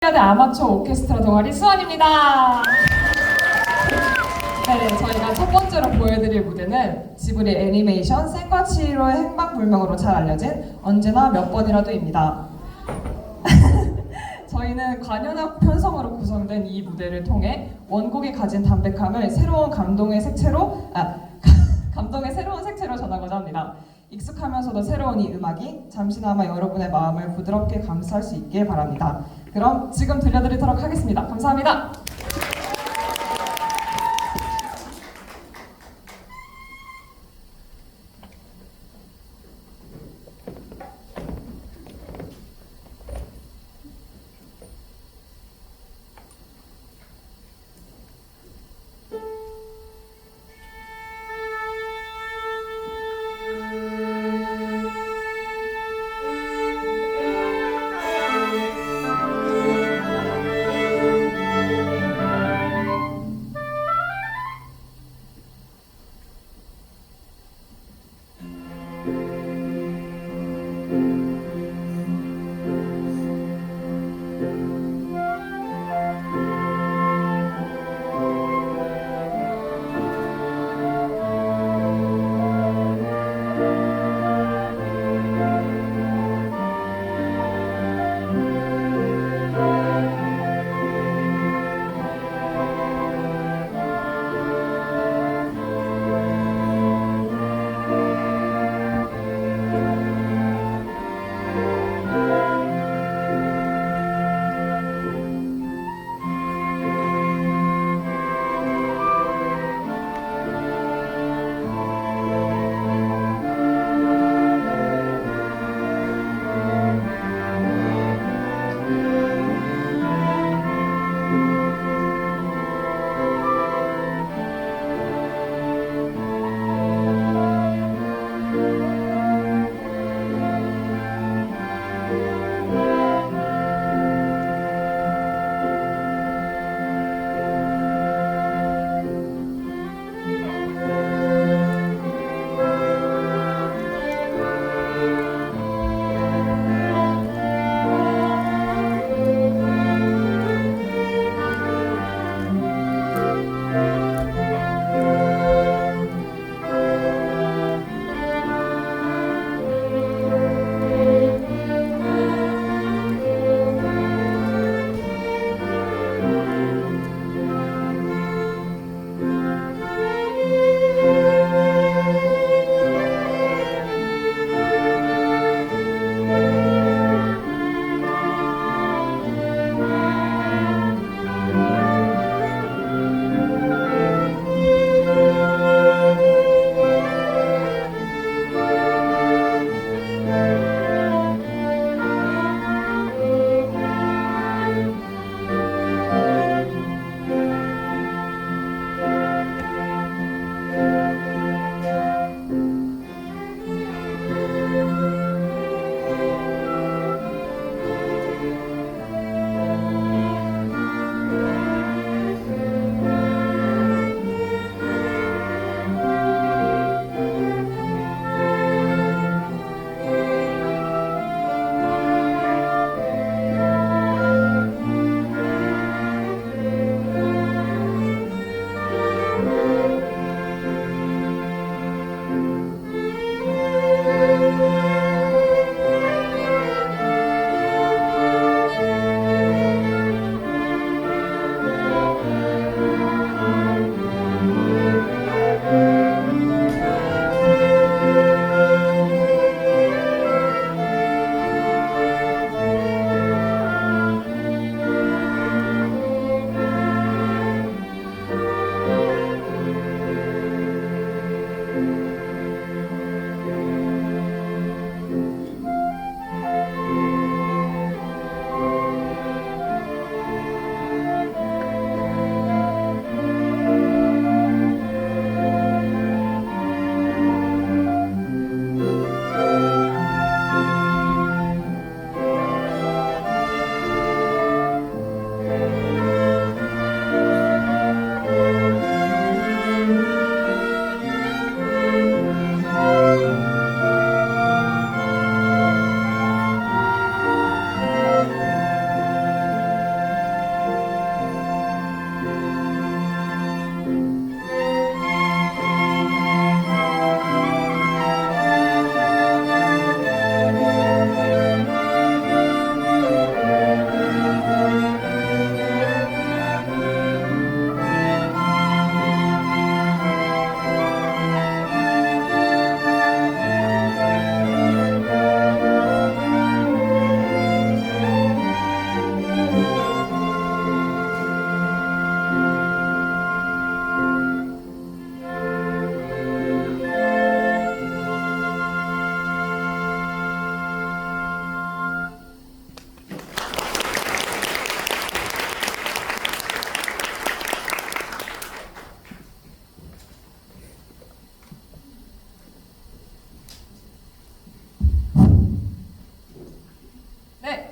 대 아마추어 오케스트라 동아리 수원입니다. 네, 저희가 첫 번째로 보여드릴 무대는 지브리 애니메이션 생과 치히로의 행방불명으로 잘 알려진 언제나 몇 번이라도입니다. 저희는 관현악 편성으로 구성된 이 무대를 통해 원곡이 가진 담백함을 새로운 감동의 색채로 전하고자 합니다. 익숙하면서도 새로운 이 음악이 잠시나마 여러분의 마음을 부드럽게 감쌀 수 있길 바랍니다. 그럼 지금 들려드리도록 하겠습니다. 감사합니다.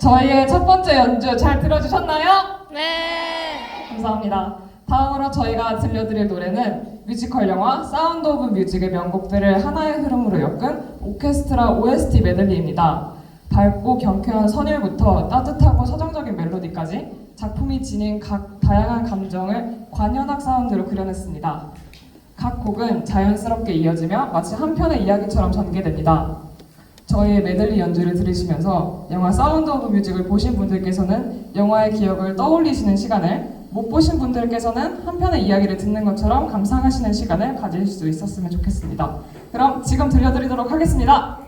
저희의 첫 번째 연주 잘 들어주셨나요? 네. 감사합니다. 다음으로 저희가 들려드릴 노래는 뮤지컬 영화 사운드 오브 뮤직의 명곡들을 하나의 흐름으로 엮은 오케스트라 OST 메들리입니다. 밝고 경쾌한 선율부터 따뜻하고 서정적인 멜로디까지 작품이 지닌 각 다양한 감정을 관현악 사운드로 그려냈습니다. 각 곡은 자연스럽게 이어지며 마치 한 편의 이야기처럼 전개됩니다. 저희의 메들리 연주를 들으시면서 영화 사운드 오브 뮤직을 보신 분들께서는 영화의 기억을 떠올리시는 시간을, 못 보신 분들께서는 한 편의 이야기를 듣는 것처럼 감상하시는 시간을 가질 수 있었으면 좋겠습니다. 그럼 지금 들려드리도록 하겠습니다.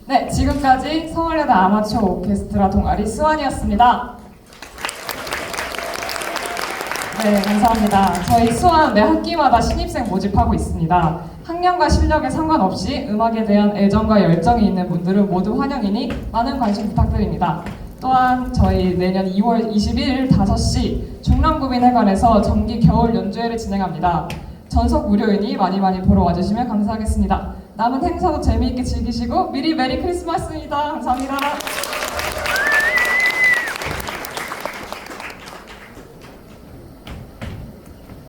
네, 지금까지 서울여대 아마추어 오케스트라 동아리 스완이었습니다. 네, 감사합니다. 저희 스완 매 학기마다 신입생 모집하고 있습니다. 학년과 실력에 상관없이 음악에 대한 애정과 열정이 있는 분들은 모두 환영이니 많은 관심 부탁드립니다. 또한 저희 내년 2월 21일 5시 중랑구민회관에서 정기 겨울 연주회를 진행합니다. 전석 무료이니 많이 보러 와주시면 감사하겠습니다. 남은 행사도 재미있게 즐기시고 미리 메리 크리스마스입니다. 감사합니다.